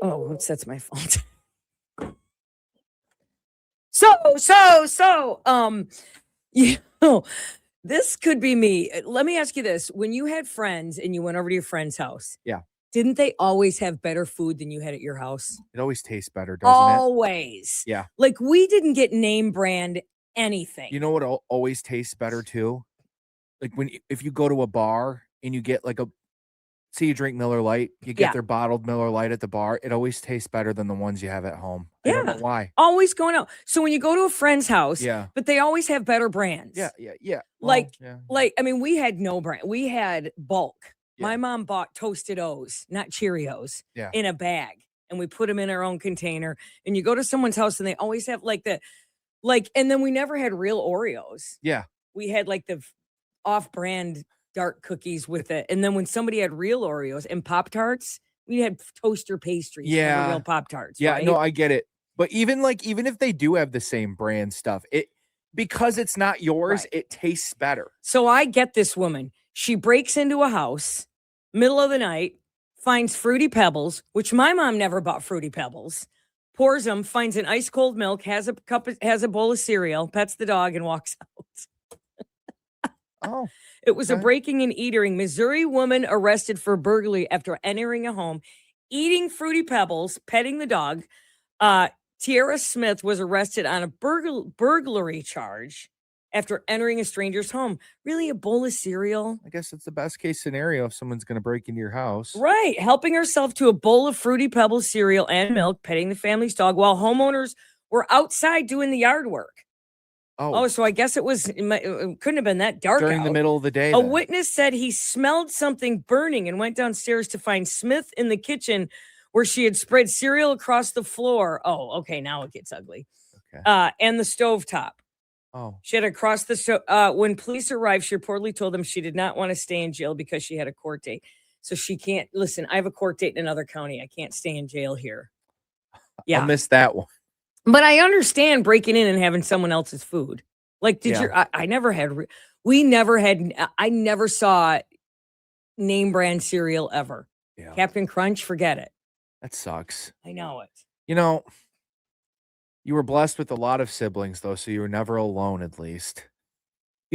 Oh, oops, that's my fault. So, you know, this could be me. Let me ask you this. When you had friends and you went over to your friend's house, Yeah. didn't they always have better food than you had at your house? It always tastes better, doesn't it? Always. Yeah. Like, we didn't get name brand anything. You know what always tastes better too? Like if you go to a bar and you get like say you drink Miller Lite, you get Yeah. their bottled Miller Lite at the bar. It always tastes better than the ones you have at home. I don't know Yeah. why. Always going out. So when you go to a friend's house, Yeah. but they always have better brands. Yeah. Like, Well, yeah. like I mean, we had no brand. We had bulk. Yeah. My mom bought Toasted O's, not Cheerios, Yeah. in a bag, and we put them in our own container. And you go to someone's house, and they always have and then we never had real Oreos. Yeah. We had like the off-brand dark cookies with it. And then when somebody had real Oreos and Pop-Tarts, we had toaster pastries. Yeah. Real Pop-Tarts. Yeah, right? no, I get it. But even if they do have the same brand stuff, because it's not yours, Right. it tastes better. So I get this woman. She breaks into a house, middle of the night, finds Fruity Pebbles, which my mom never bought Fruity Pebbles, pours them, finds an ice cold milk, has a bowl of cereal, pets the dog, and walks out. Oh. It was a Okay. breaking and entering. Missouri woman arrested for burglary after entering a home, eating Fruity Pebbles, petting the dog. Tierra Smith was arrested on a burglary charge after entering a stranger's home. Really, a bowl of cereal? I guess it's the best case scenario if someone's going to break into your house. Right. Helping herself to a bowl of Fruity Pebbles cereal and milk, petting the family's dog while homeowners were outside doing the yard work. Oh, so I guess it couldn't have been that dark during the out. middle of the day. A then. witness said he smelled something burning and went downstairs to find Smith in the kitchen where she had spread cereal across the floor. Oh, okay. Now it gets ugly. Okay. And the stovetop. Oh. She had across the stove. When police arrived, she reportedly told them she did not want to stay in jail because she had a court date. So she can't listen. I have a court date in another county. I can't stay in jail here. Yeah. I'll miss that one. But I understand breaking in and having someone else's food. Like, I never had, I never saw name brand cereal ever. Yeah. Captain Crunch, forget it. That sucks. I know it. You know, you were blessed with a lot of siblings, though, so you were never alone, at least.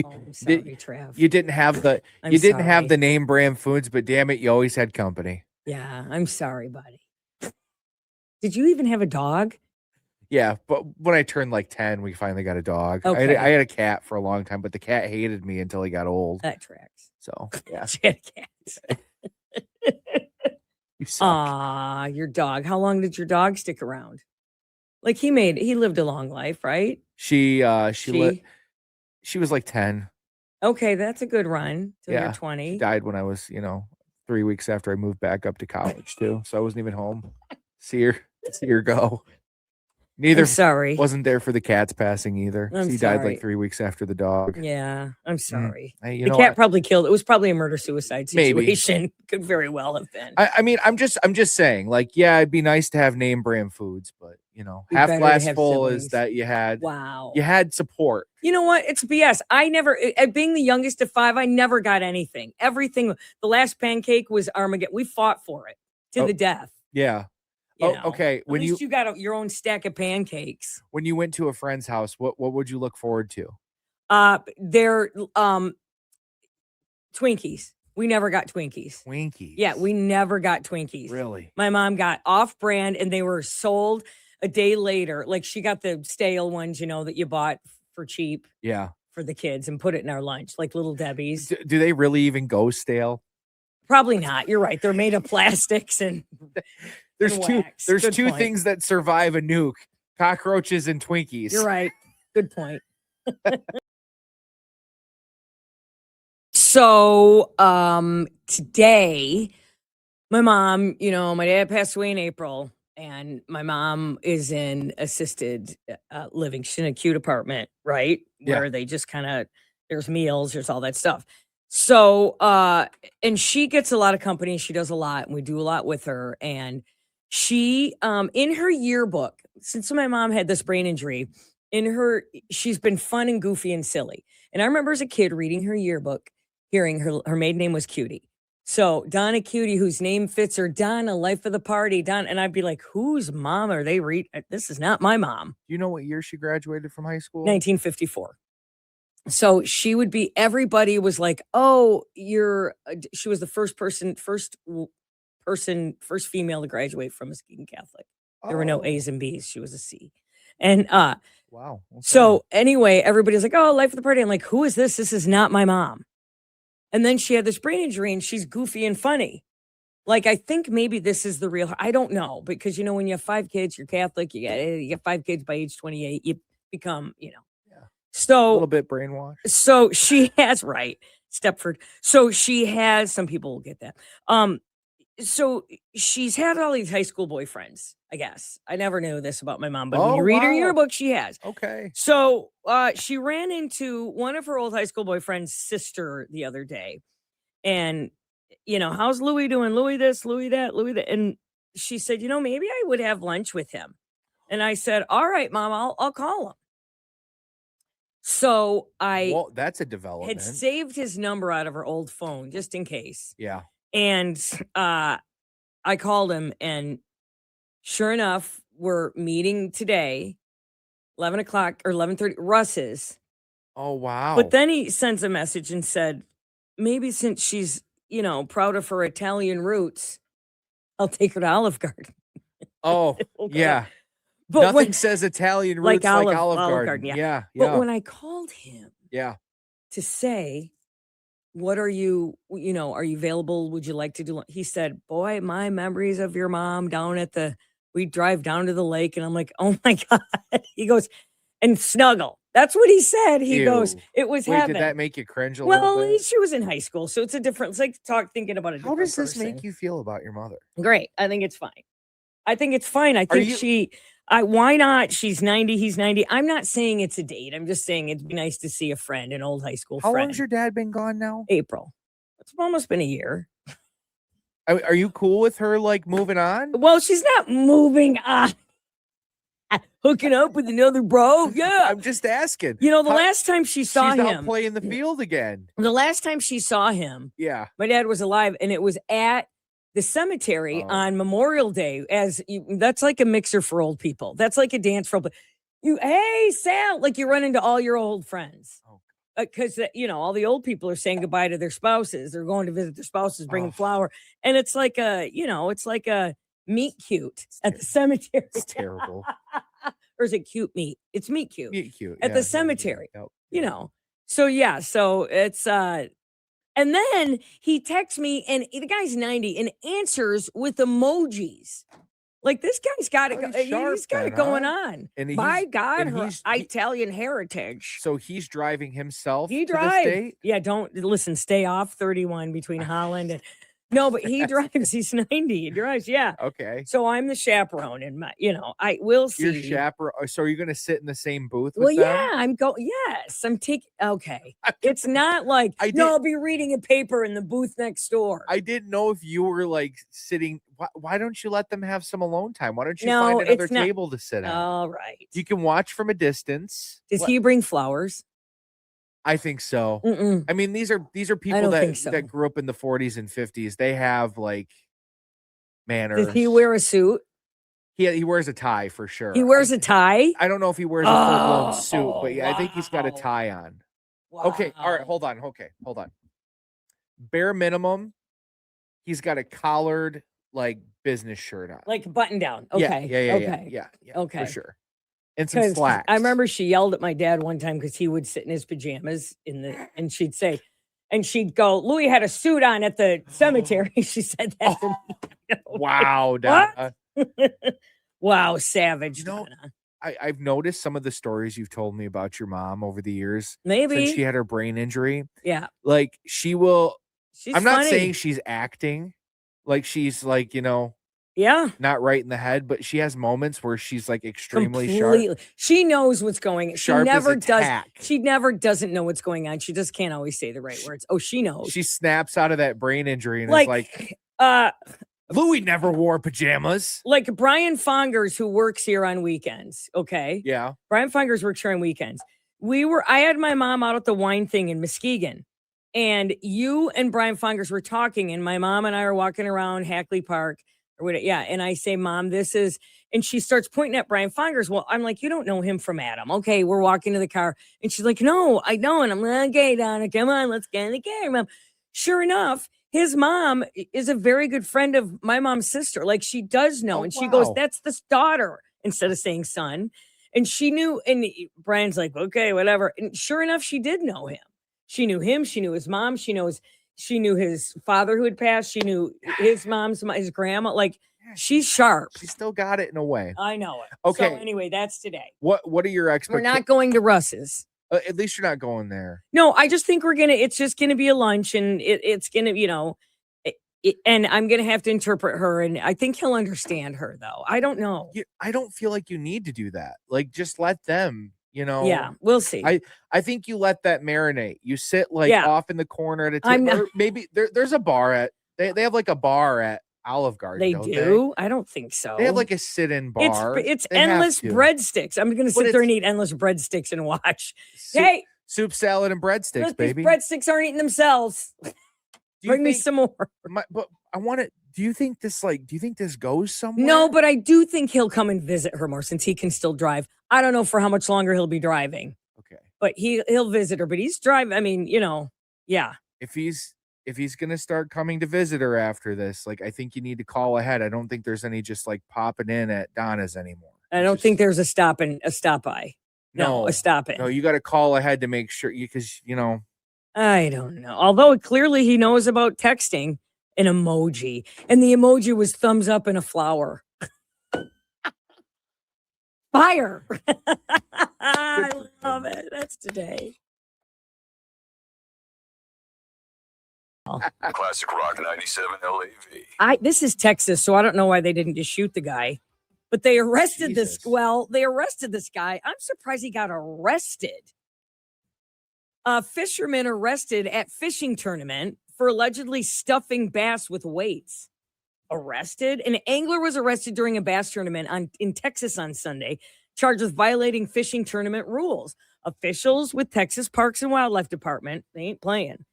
Oh, I'm sorry, Trav. You didn't have the name brand foods, but damn it, you always had company. Yeah, I'm sorry, buddy. Did you even have a dog? Yeah, but when I turned like 10, we finally got a dog. Okay. I had a cat for a long time, but the cat hated me until he got old. That tracks. So, yeah. She had a cat. You suck. Aw, your dog. How long did your dog stick around? Like he lived a long life, right? She was like 10. Okay, that's a good run till Yeah. you're 20. She died when I was, 3 weeks after I moved back up to college too. So I wasn't even home. See her go. Neither I'm sorry. wasn't there for the cat's passing either. I'm She died sorry. like 3 weeks after the dog. Yeah, I'm sorry. Hey, The cat probably killed. It was probably a murder-suicide Maybe. situation. Could very well have been. I mean, I'm just saying, like, yeah, it'd be nice to have name brand foods, but Be half better to glass have full siblings. is that you Wow. had support. You know what? It's BS. I never, being the youngest of 5, I never got anything. Everything. The last pancake was Armageddon. We fought for it to the death. Yeah. you Oh, know. okay. At least you got your own stack of pancakes. When you went to a friend's house, what would you look forward to? They're Twinkies. We never got Twinkies. Twinkies. Yeah, we never got Twinkies. Really? My mom got off-brand, and they were sold a day later. Like, she got the stale ones, that you bought for cheap Yeah. for the kids and put it in our lunch, like Little Debbie's. Do they really even go stale? Probably not. You're right. They're made of plastics and There's wax. two Good point. things that survive a nuke: cockroaches and Twinkies. You're right. Good point. So, today, my mom, my dad passed away in April, and my mom is in assisted living. She's in a cute apartment, right? Yeah. Where they just there's meals, there's all that stuff. So, and she gets a lot of company. She does a lot, and we do a lot with her. And she, in her yearbook, since my mom had this brain injury, she's been fun and goofy and silly. And I remember as a kid reading her yearbook, hearing her maiden name was Cutie. So Donna Cutie, whose name fits her, Donna, life of the party, Don, and I'd be like, whose mom are they This is not my mom. You know what year she graduated from high school? 1954. So she would be, everybody was like, oh, she was the first female to graduate from Muskegon Catholic. There were no Oh, A's and B's. She was a C. And wow. Okay. so anyway, everybody's like, oh, life of the party. I'm like, who is this? This is not my mom. And then she had this brain injury and she's goofy and funny. Like, I think maybe this is the real, I don't know, because, when you have 5 kids, you're Catholic, you get 5 kids by age 28, you become, Yeah. a So, little bit brainwashed. so she has, right, Stepford. So she has, some people will get that. So she's had all these high school boyfriends, I guess. I never knew this about my mom, but when Oh, you read her wow. yearbook, she has. Okay. So she ran into one of her old high school boyfriend's sister the other day. And, how's Louis doing? Louis this, Louis that, Louis that. And she said, maybe I would have lunch with him. And I said, all right, Mom, I'll call him. So I Well, that's a had development. saved his number out of her old phone just in case. Yeah. And I called him, and sure enough, we're meeting today, 11 o'clock or 11:30, Russ's. Oh, wow. But then he sends a message and said, maybe since she's, proud of her Italian roots, I'll take her to Olive Garden. Oh, Okay. yeah. But Nothing when, says Italian Like roots like Olive- Olive Olive Garden. Garden, Yeah. but when I called him Yeah. to say, what are you, are you available? Would you like to do? He said, boy, my memories of your mom down we drive down to the lake. And I'm like, oh my God. He goes, and snuggle. That's what he said. He goes, Ew. it was Wait, heaven. did that make you cringe a little Well, bit? she was in high school. So it's a different, it's like thinking about a How different does this person. make you feel about your mother? Great. I think it's fine. I think Are think why not? She's 90, he's 90. I'm not saying it's a date. I'm just saying it'd be nice to see a friend, an old high school How friend. long's your dad been gone now? April. It's almost been a year. Are you cool with her like moving on? Well, she's not moving on. Hooking up with another bro. Yeah. I'm just asking. The last time she saw She's out him, playing the field again. the last time she saw him, Yeah. my dad was alive, and it was at the cemetery Oh. on Memorial Day. That's like a mixer for old people. That's like a dance for old people. Hey, Sal, like you run into all your old friends. Oh. Because all the old people are saying goodbye to their spouses. They're going to visit their spouses, bringing Oh. flower, and it's like it's like a meet cute at the cemetery. It's terrible. Or is it cute meat? It's meet cute. Meet cute. At yeah, the yeah, cemetery. Yep. So yeah, so it's and then he texts me, and the guy's 90 and answers with emojis. Like, this guy's got it. Pretty sharp He's got it then, going huh? on. And By God, her he- Italian heritage. So he's driving himself He to the drives. state? Yeah, don't listen. Stay off 31 between Holland and no, but he drives. He's 90. He drives. Yeah. Okay. So I'm the chaperone, and I will see. Your chaperone. So are you going to sit in the same booth Well, with them? yeah, I'm going. Yes, I'm taking. Okay, it's not like I no. I'll be reading a paper in the booth next door. I didn't know if you were like sitting. Why don't you let them have some alone time? Why don't you No, find another it's not- table to sit at? All right. You can watch from a distance. Does he bring flowers? I think so. Mm-mm. I mean, these are people don't that think so. that grew up in the 40s and 50s. They have like manners. Does he wear a suit? He wears a tie for sure. He wears a tie. I don't know if he wears a full-blown Oh, suit, but yeah, I think he's got a wow. tie on. Okay, all right, Wow. hold on. Okay, hold on. Bare minimum, he's got a collared like business shirt on. Like button down. Yeah, Okay. yeah, Okay. yeah, Okay. for sure. And some 'Cause slacks. I remember she yelled at my dad one time because he would sit in his pajamas and she'd say, and she'd go, Louis had a suit on at the cemetery. She said that. to me. Wow, What? Donna. Wow, savage. You know, Donna. I've noticed some of the stories you've told me about your mom over the years Maybe. since she had her brain injury. Yeah. Like she will. She's I'm not funny. saying she's acting, like she's like Yeah. not right in the head, but she has moments where she's like extremely sharp. Completely. She knows what's going on. She Sharp as never a does. tack. She never doesn't know what's going on. She just can't always say the right words. Oh, she knows. She snaps out of that brain injury and is like, Louis never wore pajamas. like Brian Fongers, who works here on weekends. Okay. Yeah. Brian Fongers works here on weekends. I had my mom out at the wine thing in Muskegon, And you and Brian Fongers were talking, and my mom and I are walking around Hackley Park or whatever. Yeah. And I say, Mom, this is, and she starts pointing at Brian Fongers. Well, I'm like, you don't know him from Adam. Okay. We're walking to the car. And she's like, no, I don't. I'm like, okay, Donna, come on, let's get in the car, Mom. Sure enough, his mom is a very good friend of my mom's sister. Like, she does know. Oh, And she goes, wow. that's the daughter instead of saying son. And she knew, and Brian's like, okay, whatever. And sure enough, she did know him. She knew him. She knew his mom. She knew his father who had passed. She knew his his grandma. Like, Yeah, she's sharp. She still got it in a way. I know it. Okay. So anyway, that's today. What are your We're expectations? not going to Russ's. At least you're not going there. No, I just think it's just gonna be a lunch, and it's gonna, and I'm gonna have to interpret her, and I think he'll understand her, though. I don't know. I don't feel like you need to do that. Like, just let them, Yeah, we'll see. I think you let that marinate. You sit Yeah. off in the corner at a I'm table. not- Or maybe there's a bar at they have like a bar at Olive Garden. They don't do? I don't think so. They have like a sit-in bar. It's They have endless to. breadsticks. I'm gonna But sit there and it's- eat endless breadsticks and watch. Soup, Hey, soup, salad, and breadsticks, look, these baby. breadsticks aren't eating themselves. Do you Bring me think- some more. But I want to. Do you think this goes somewhere? No, but I do think he'll come and visit her more since he can still drive. I don't know for how much longer he'll be driving, Okay. but he'll visit her. But he's driving. I mean, yeah. If he's gonna start coming to visit her after this, like, I think you need to call ahead. I don't think there's any just like popping in at Donna's anymore. I don't think there's a stop by. No, a stop in. No, you got to call ahead to make sure because I don't know. Although clearly he knows about texting an emoji, and the emoji was thumbs up and a flower. Fire. I love it. That's today. Classic Rock 97 LAV. This is Texas, so I don't know why they didn't just shoot the guy. But they arrested Jesus. they arrested this guy. I'm surprised he got arrested. A fisherman arrested at fishing tournament for allegedly stuffing bass with weights. Arrested? An angler was arrested during a bass tournament in Texas on Sunday, charged with violating fishing tournament rules. Officials with Texas Parks and Wildlife Department, they ain't playing,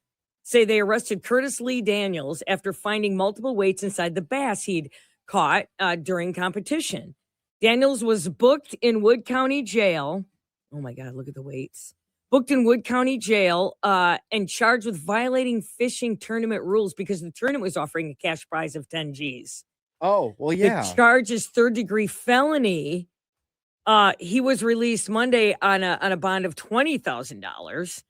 say they arrested Curtis Lee Daniels after finding multiple weights inside the bass he'd caught during competition. Daniels was booked in Wood County Jail. Oh my God, look at the weights. Booked in Wood County Jail and charged with violating fishing tournament rules because the tournament was offering a cash prize of 10 G's. Oh, well, yeah. The charge is third-degree felony. He was released Monday on a bond of $20,000.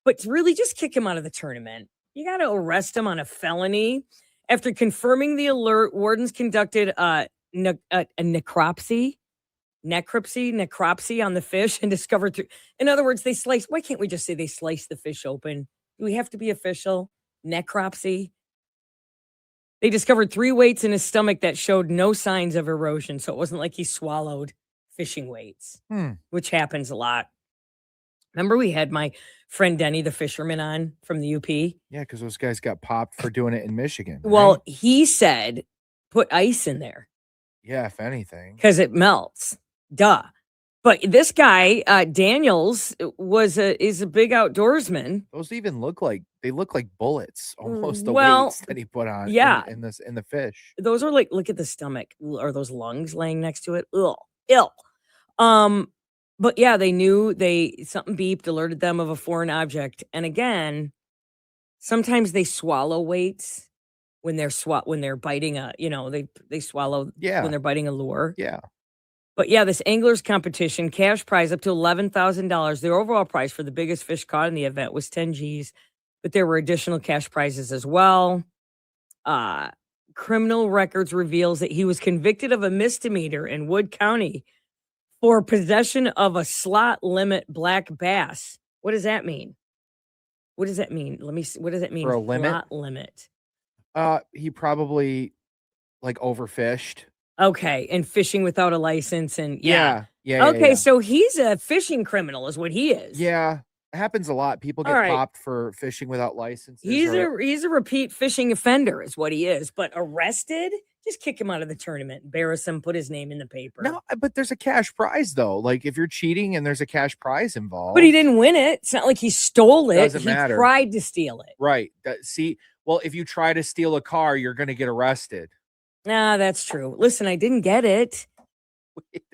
But to really just kick him out of the tournament, you got to arrest him on a felony. After confirming the alert, wardens conducted a necropsy on the fish and discovered in other words, they sliced. Why can't we just say they sliced the fish open? Do we have to be official? Necropsy. They discovered 3 weights in his stomach that showed no signs of erosion. So it wasn't like he swallowed fishing weights, which happens a lot. Remember we had my friend Denny, the fisherman, on from the UP? Yeah, because those guys got popped for doing it in Michigan. Well, right? he said put ice in there Yeah, if anything. because it melts. Duh. But this guy, Daniels, is a big outdoorsman. Those even look like bullets almost. The Well, weights that he put on. yeah. in the fish. Those are like, look at the stomach. Are those lungs laying next to it? Ugh. Ill. But yeah, they knew something beeped, alerted them of a foreign object. And again, sometimes they swallow weights when they're biting they swallow Yeah. when they're biting a lure. Yeah. But yeah, this anglers competition, cash prize up to $11,000. The overall price for the biggest fish caught in the event was 10 G's, but there were additional cash prizes as well. Criminal records reveals that he was convicted of a misdemeanor in Wood County for possession of a slot limit black bass. What does that mean? What does that mean? Let me see. What does that mean? For a limit? Slot limit. He probably overfished. Okay, and fishing without a license and Yeah. Okay, so he's a fishing criminal is what he is. Yeah. It happens a lot. People get All right. popped for fishing without licenses. He's a repeat fishing offender is what he is, but arrested? Just kick him out of the tournament, embarrass him, put his name in the paper. No, but there's a cash prize though. Like if you're cheating and there's a cash prize involved. But he didn't win it. It's not like he stole it. Doesn't he matter. tried to steal it. Right. See, well, if you try to steal a car, you're going to get arrested. Nah, that's true. Listen, I didn't get it.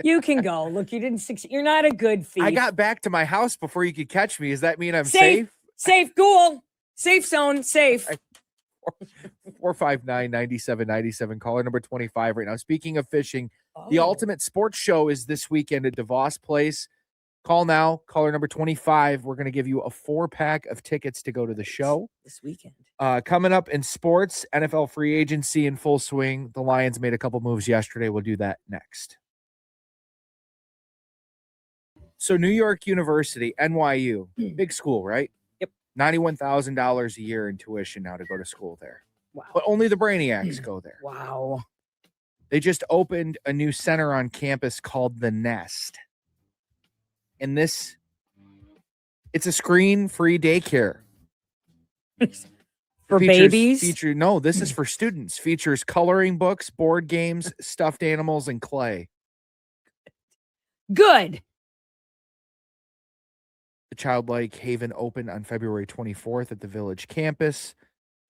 You can go. Look, you didn't succeed. You're not a good thief. I got back to my house before you could catch me. Does that mean I'm safe? Safe, Google. Safe zone, safe. 459-9797, caller number 25 right now. Speaking of fishing, the Ultimate Sports Show is this weekend at DeVos Place. Call now, caller number 25. We're going to give you a 4-pack of tickets to go to the show this weekend. Coming up in sports, NFL free agency in full swing. The Lions made a couple moves yesterday. We'll do that next. So New York University, NYU, big school, right? Yep. $91,000 a year in tuition now to go to school there. Wow. But only the brainiacs go there. Wow. They just opened a new center on campus called The Nest. And it's a screen-free daycare. For babies? This is for students. Features coloring books, board games, stuffed animals, and clay. Good. The Childlike Haven opened on February 24th at the Village campus,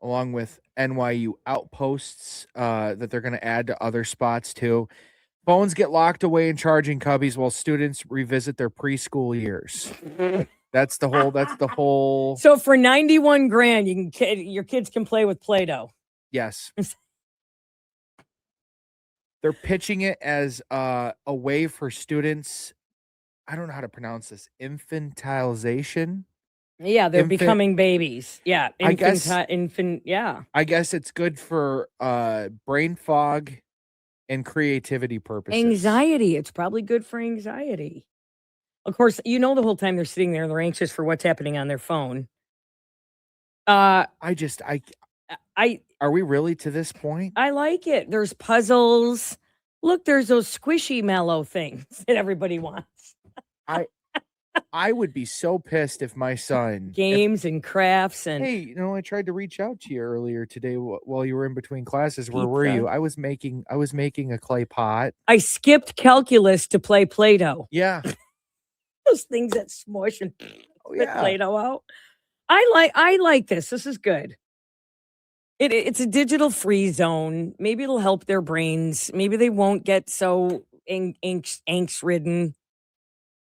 along with NYU outposts that they're going to add to other spots too. Phones get locked away in charging cubbies while students revisit their preschool years. That's the whole. So for 91 grand, your kids can play with Play-Doh. Yes. They're pitching it as a way for students. I don't know how to pronounce this. Infantilization. Yeah, they're becoming babies. Yeah. I guess it's good for brain fog and creativity purposes. Anxiety. It's probably good for anxiety. Of course, the whole time they're sitting there and they're anxious for what's happening on their phone. Are we really to this point? I like it. There's puzzles. Look, there's those squishy mellow things that everybody wants. I would be so pissed if my son games and crafts and hey, I tried to reach out to you earlier today while you were in between classes. Where were you? I was making a clay pot. I skipped calculus to play Play-Doh. Yeah. Those things that smush and spit Play-Doh out. I like this. This is good. It's a digital free zone. Maybe it'll help their brains. Maybe they won't get so angst ridden.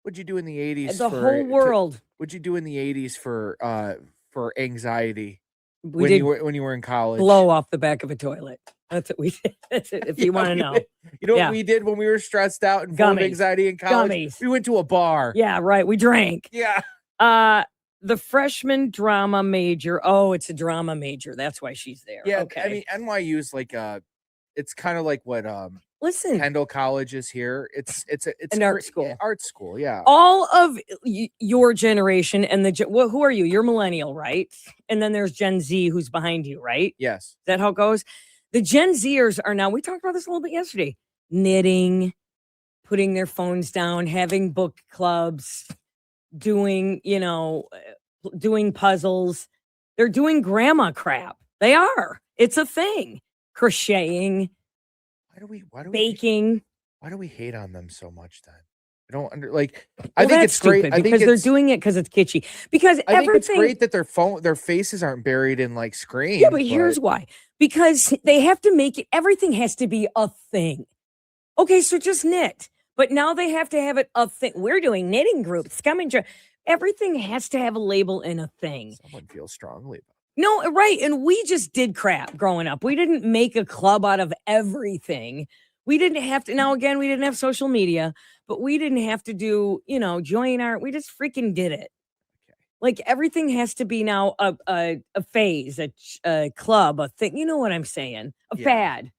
What'd you do in the 80s? The whole world. What'd you do in the 80s for anxiety? When you were in college? Blow off the back of a toilet. That's what we did. That's it, if you want to know. You know what we did when we were stressed out and full of anxiety in college? Gummies. We went to a bar. Yeah, right. We drank. Yeah. The freshman drama major. Oh, it's a drama major. That's why she's there. Yeah. Okay. I mean, NYU's like it's kind of like what listen, Kendall College is here. It's an art school. Art school, yeah. All of your generation and who are you? You're millennial, right? And then there's Gen Z who's behind you, right? Yes. Is that how it goes? The Gen Zers are now, we talked about this a little bit yesterday, knitting, putting their phones down, having book clubs, doing puzzles. They're doing grandma crap. They are. It's a thing. Crocheting. Baking. Why do we hate on them so much then? I don't I think it's great. I think because they're doing it because it's kitschy. Because I think it's great that their faces aren't buried in like screens. Yeah, but here's why. Because they have to make it, everything has to be a thing. Okay, so just knit. But now they have to have it a thing. We're doing knitting groups. Everything has to have a label and a thing. Someone feels strongly about it. No, right. And we just did crap growing up. We didn't make a club out of everything. We didn't have to. Now, again, we didn't have social media, but we didn't have to do, join art. We just freaking did it. Okay. Like everything has to be now a phase, a club, a thing. You know what I'm saying? A fad.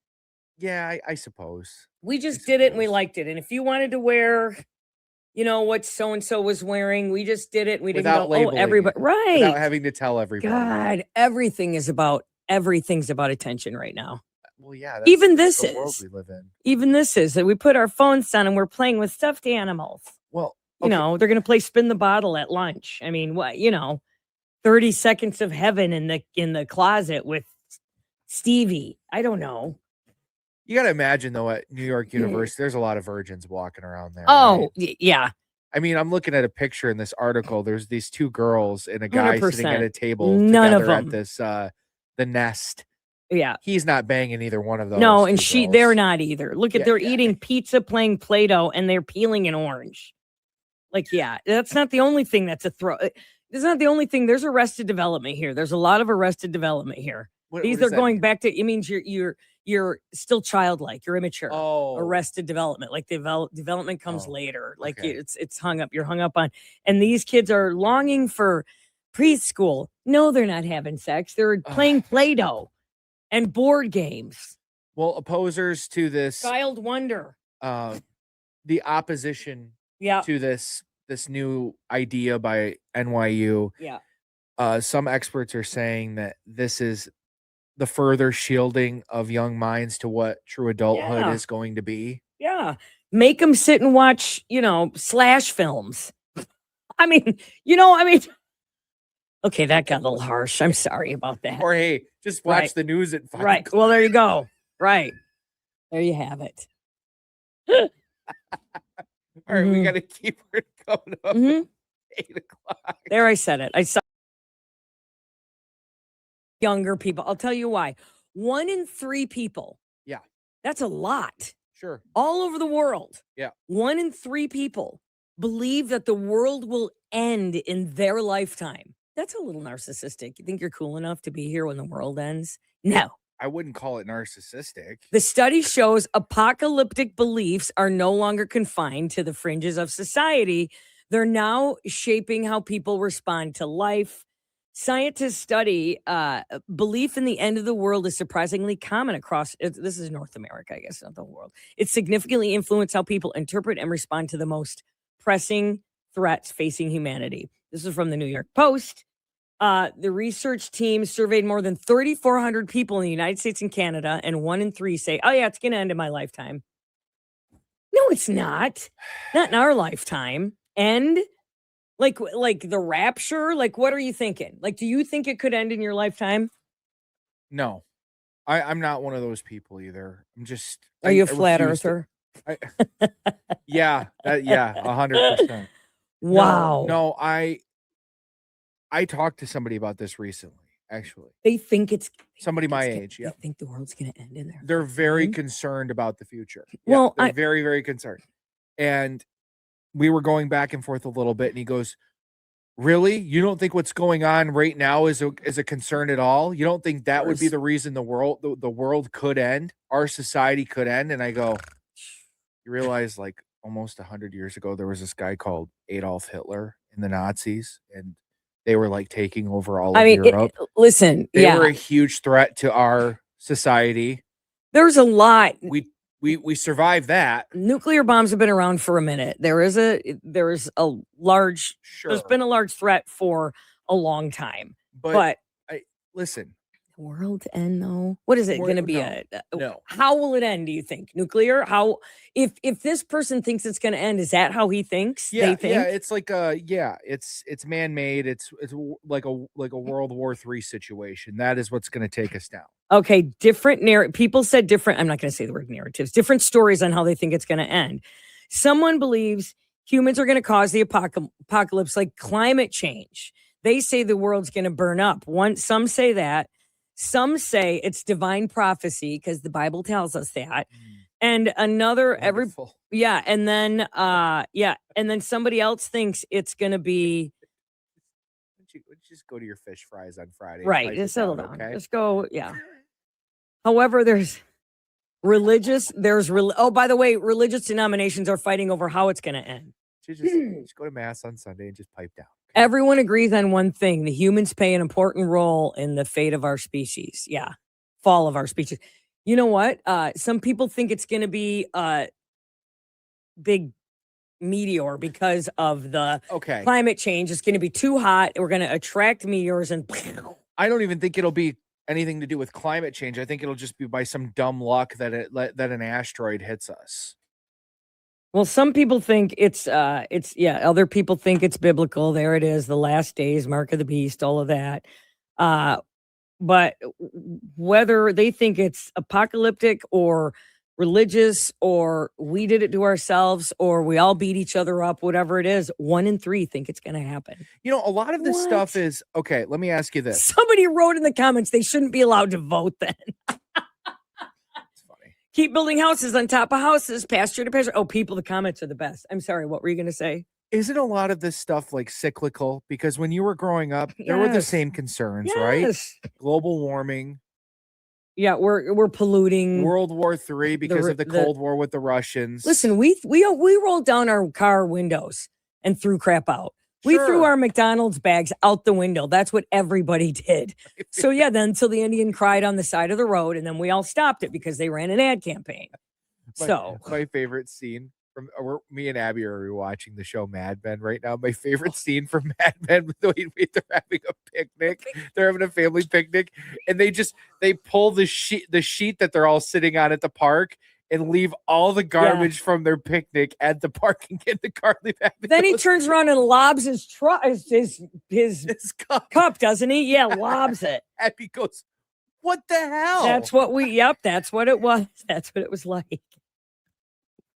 Yeah, I suppose. We just did it and we liked it. And if you wanted to wear, what so-and-so was wearing, we just did it. We didn't go, everybody. Right. Without having to tell everybody. God, everything's about attention right now. Well, yeah. Even this the world we live in. Even this is that we put our phones down and we're playing with stuffed animals. Well, they're going to play spin the bottle at lunch. I mean, what, 30 seconds of heaven in the closet with Stevie. I don't know. You got to imagine though, at New York University, there's a lot of virgins walking around there. Oh, right? yeah. I mean, I'm looking at a picture in this article. There's these two girls and a guy sitting at 100%. a table None of together at them. this the Nest. Yeah. He's not banging either one of those. No, and two girls. they're not either. Look at Yeah, they're yeah. eating pizza, playing Play-Doh, and they're peeling an orange. Like, yeah, that's not the only thing that's a throw. It's not the only thing. There's arrested development here. There's a lot of arrested development here. These are going back to. It means you're still childlike. You're immature. Oh, Arrested development, like development comes later. Like okay. it's hung up. You're hung up on. And these kids are longing for preschool. No, they're not having sex. They're playing Play-Doh and board games. Well, opposers to this Child wonder. the opposition Yeah. to this new idea by NYU. Yeah. Some experts are saying that this is the further shielding of young minds to what true adulthood Yeah. is going to be. Yeah. Make them sit and watch, slash films. I mean, okay, that got a little harsh. I'm sorry about that. Or hey, just watch Right. the news at 5 Right. Well, there you go. Right. There you have it. All right, we Mhm. got to keep her going up Mhm. at 8 o'clock. There, I said it. I saw younger people. I'll tell you why. 1 in 3 people. Yeah. That's a lot. Sure. All over the world. Yeah. 1 in 3 people believe that the world will end in their lifetime. That's a little narcissistic. You think you're cool enough to be here when the world ends? No. I wouldn't call it narcissistic. The study shows apocalyptic beliefs are no longer confined to the fringes of society. They're now shaping how people respond to life. Scientists study belief in the end of the world is surprisingly common across, this is North America, I guess, not the whole world. It significantly influences how people interpret and respond to the most pressing threats facing humanity. This is from the New York Post. The research team surveyed more than 3,400 people in the United States and Canada, and 1 in 3 say, oh, yeah, it's going to end in my lifetime. No, it's not. Not in our lifetime. And like the rapture, like, what are you thinking? Like, do you think it could end in your lifetime? No, I'm not one of those people either. I'm just. Are you a I flat refuse to- earther? Yeah, 100%. Wow. No, I talked to somebody about this recently, actually. They think it's Somebody my it's gonna- age, yeah. They think the world's going to end in there. They're very Mhm. concerned about the future. Well, they're very, very concerned. And we were going back and forth a little bit, and he goes, really? You don't think what's going on right now is a concern at all? You don't think that would be course. the reason the world could end? Our society could end? And I go, you realize like almost 100 years ago, there was this guy called Adolf Hitler and the Nazis, and they were like taking over all of Europe. Listen, They yeah, were a huge threat to our society. there's a lot. We survived that. Nuclear bombs have been around for a minute. There's a large, Sure. there's been a large threat for a long time. But But listen, the world end though? What is it going to be? no. How will it end? Do you think nuclear? How if this person thinks it's going to end? Is that how he thinks? Yeah, They think. yeah, it's like it's man-made. It's like a World War III situation. That is what's going to take us down. Okay, different narrative. People said different. I'm not going to say the word narratives. Different stories on how they think it's going to end. Someone believes humans are going to cause the apocalypse, like climate change. They say the world's going to burn up. Some say that. Some say it's divine prophecy because the Bible tells us that. And another Wonderful. and then and then somebody else thinks it's going to be Why don't you just go to your fish fries on Friday. and right. pipe Just it settle down, down. okay? Just go. Yeah. However, there's religious. Oh, by the way, religious denominations are fighting over how it's going to end. Just go to mass on Sunday and just pipe down. Everyone agrees on one thing: the humans play an important role in the fate of our species. Yeah, fall of our species. You know what? Some people think it's going to be a big meteor because of the Okay. climate change. It's going to be too hot. We're going to attract meteors and. I don't even think it'll be anything to do with climate change. I think it'll just be by some dumb luck that an asteroid hits us. Well, some people think it's other people think it's biblical. There it is, the last days, mark of the beast, all of that. But whether they think it's apocalyptic or religious or we did it to ourselves or we all beat each other up, whatever it is, 1 in 3 think it's going to happen. You know, a lot of this stuff What? is okay. Let me ask you this. Somebody wrote in the comments they shouldn't be allowed to vote then. It's funny. Keep building houses on top of houses, pasture to pasture. Oh, people, the comments are the best. I'm sorry. What were you going to say? Isn't a lot of this stuff like cyclical? Because when you were growing up, there were the Yes. same concerns, right? Yes. Global warming, Yeah, we're polluting. World War III because r- of the the- Cold War with the Russians. Listen, we rolled down our car windows and threw crap out. We threw Sure. our McDonald's bags out the window. That's what everybody did. So yeah, then until the Indian cried on the side of the road, and then we all stopped it because they ran an ad campaign. My favorite scene from me and Abby are rewatching the show Mad Men right now. My favorite scene from Mad Men, they're having a picnic. They're having a family picnic, and they pull the sheet that they're all sitting on at the park and leave all the garbage from their picnic at the park and get in the car. Then he turns around and lobs his cup, doesn't he? Yeah, lobs it. Abby goes, "What the hell?" That's what that's what it was. That's what it was like.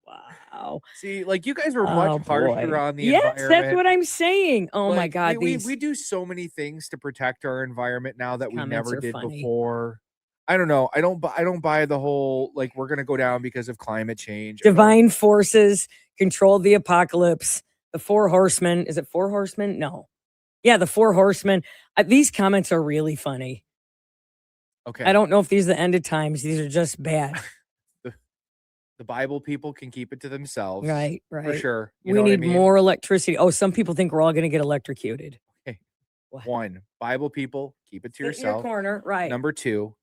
Wow. See, like you guys were much harsher on the yes, environment. that's what I'm saying. Oh my Like, God. we do so many things to protect our environment now that we Comments never are did funny. before. I don't know. I don't buy the whole like we're gonna go down because of climate change. Divine forces control the apocalypse. The 4 horsemen. Is it 4 horsemen? No. Yeah, the 4 horsemen. These comments are really funny. Okay. I don't know if these are the end of times. These are just bad. The Bible people can keep it to themselves. Right. For sure. You We know what I need mean? more electricity. Oh, some people think we're all going to get electrocuted. Okay. What? 1, Bible people, keep it to Sit in your yourself. corner. Right. Number 2,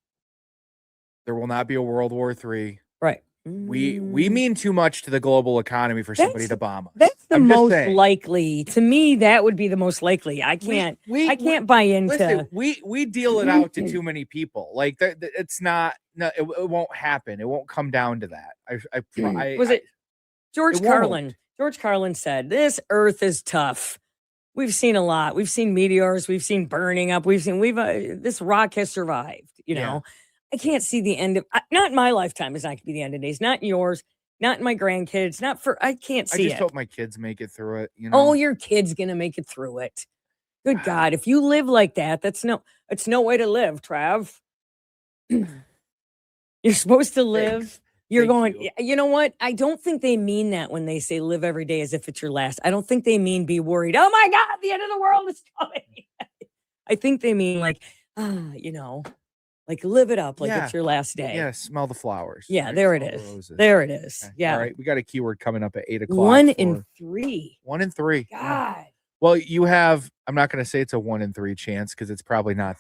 there will not be a World War III. Right. We mean too much to the global economy for somebody to bomb us. That's the I'm just most saying. likely. To me, that would be the most likely. I can't buy into. Listen, we deal it out to too many people. Like it's not. No, it won't happen. It won't come down to that. Was it George it won't. Carlin? George Carlin said, "This Earth is tough. We've seen a lot. We've seen meteors. We've seen burning up. We've this rock has survived. You know, I can't see the end of. Not in my lifetime. It's not going to be the end of days. Not in yours. Not in my grandkids. Not for. I can't see I just it. hope my kids make it through it. You know. Oh, your kid's gonna make it through it. Good God, if you live like that, it's no way to live, Trav. You're supposed to live. Thanks. You're Thank going, you. you know what? I don't think they mean that when they say live every day as if it's your last. I don't think they mean be worried. Oh my God, the end of the world is coming. I think they mean like, like live it up like it's your last day. Yeah, smell the flowers. Yeah, right? there it Smell the is. roses. There it is. Okay. Yeah. All right, we got a keyword coming up at 8:00. 1 in 3. 1 in 3. Yeah. God. Well, you have. I'm not going to say it's a 1 in 3 chance because it's probably not.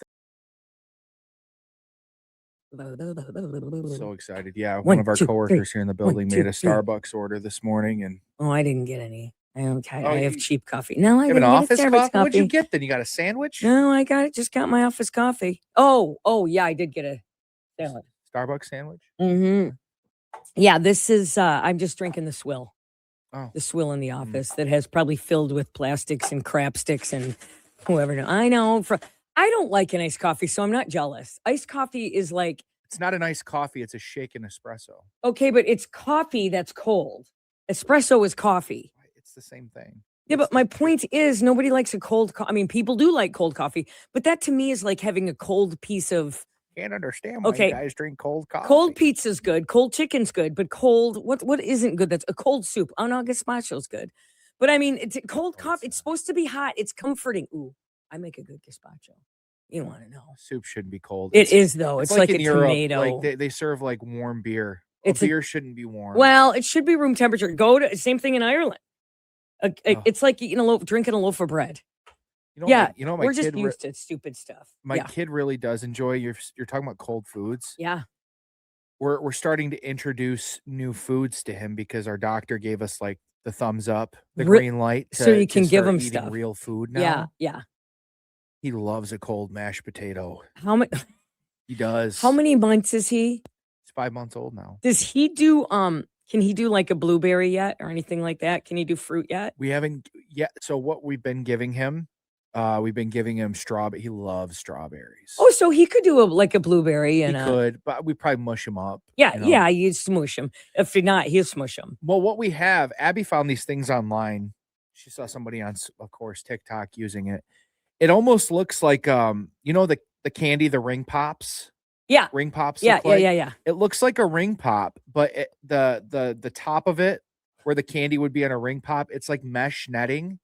So excited. Yeah, one of our coworkers here in the building made a Starbucks order this morning, and Oh, I didn't get any. I Oh, have you- cheap coffee. No, I you have an didn't office get a Starbucks coffee. coffee. What'd you get then? You got a sandwich? No, I just got my office coffee. Oh, yeah, I did get a salad. Starbucks sandwich? Mm-hmm. Yeah, this is, I'm just drinking the swill. Oh. The swill in the office that has probably filled with plastics and crap sticks and whoever knows. I know. I don't like an iced coffee, so I'm not jealous. Iced coffee is like, It's not an iced coffee. It's a shaken espresso. okay, but it's coffee that's cold. Espresso is coffee. It's the same thing. Yeah, It's but my point is nobody likes a cold I mean, people do like cold coffee, but that to me is like having a cold piece of Can't understand why Okay. you guys drink cold coffee. cold pizza's good, cold chicken's good, but cold what isn't good? That's a cold soup. Oh no, gazpacho's good. But I mean, it's cold coffee. It's supposed to be hot. It's comforting. Ooh, I make a good gazpacho. You want to know? Soup shouldn't be cold. It is though. It's like in a Europe, tomato. Like they serve like warm beer. It's a- Beer shouldn't be warm. Well, it should be room temperature. Go to same thing in Ireland. It's like eating drinking a loaf of bread. you know, Yeah, my, you know, my we're just kid. used to stupid stuff. My Yeah, kid really does enjoy. You're talking about cold foods. yeah. We're starting to introduce new foods to him because our doctor gave us like the thumbs up, the Re- green light, so you can give start him eating stuff. real food now. Yeah, yeah. He loves a cold mashed potato. How many? He does. How many months is he? He's 5 months old now. Does he do? Can he do like a blueberry yet or anything like that? Can he do fruit yet? We haven't yet. So what we've been giving him, We've been giving him strawberry. He loves strawberries. Oh, so he could do a blueberry he and could, but we probably mush him up. yeah, you know? yeah, you'd smush him. If you're not, he'll smush him. Well, what we have, Abby found these things online. She saw somebody on, of course, TikTok using it. It almost looks like, the candy, the ring pops. Yeah. Ring pops. Yeah, look like. yeah. It looks like a ring pop, but the top of it, where the candy would be on a ring pop, it's like mesh netting,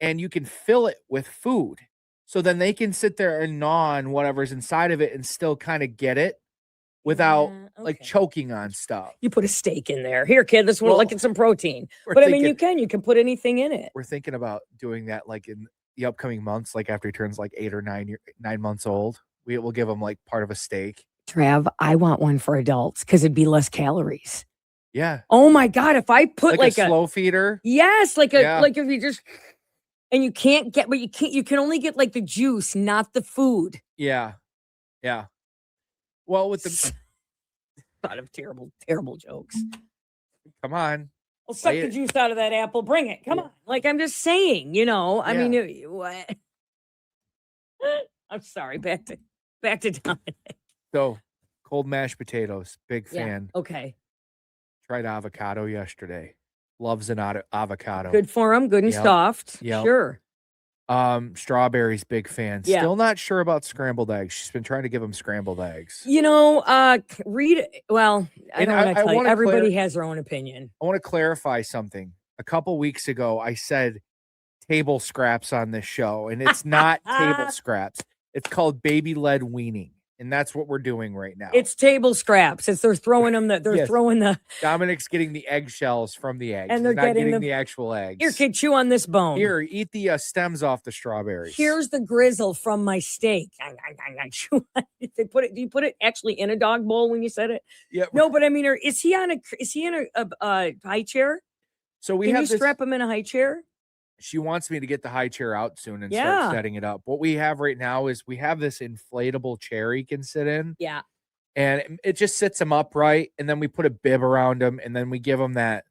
and you can fill it with food. So then they can sit there and gnaw on whatever's inside of it and still kind of get it without like okay. choking on stuff. You put a steak in there. Here, kid, this one, Well, look at some protein. we're But I mean, thinking- you can put anything in it. We're thinking about doing that like in the upcoming months, like after he turns like 8 or 9 months old. We'll give him like part of a steak. Trav, I want one for adults because it'd be less calories. Yeah. Oh my God, if I put like a slow feeder. Yes, like Yeah. like if you just and you can only get like the juice, not the food. Yeah. Yeah. Well, with the lot of terrible jokes. come on. Well, suck Lay the it. juice out of that apple. Bring it. Come Yeah. on. Like I'm just saying, I Yeah. mean, what? I'm sorry. Back to Dominic. So cold mashed potatoes, big Yeah. fan. Okay. Tried avocado yesterday. Loves an avocado. Good for him. Good and Yep. soft. Yep. Sure. Strawberries, big fan. Yeah. Still not sure about scrambled eggs. She's been trying to give him scrambled eggs. Read. Well, I And don't want I to tell you. wanna Everybody has their own opinion. I want to clarify something. A couple weeks ago, I said table scraps on this show, and it's not table scraps. It's called baby-led weaning, and that's what we're doing right now. It's table scraps. They're throwing them. They're Yes. throwing the. Dominic's getting the eggshells from the eggs. And they're He's not getting getting the- the actual eggs. Here, kid, chew on this bone. Here, eat the stems off the strawberries. Here's the grizzle from my steak. Chew on it. They put it. Do you put it actually in a dog bowl when you said it? yeah. No, but I mean, is he in a high chair? So we Can have you this. strap him in a high chair? She wants me to get the high chair out soon and Yeah. start setting it up. What we have right now is we have this inflatable chair he can sit in, Yeah. and it just sits him upright. And then we put a bib around him, and then we give him that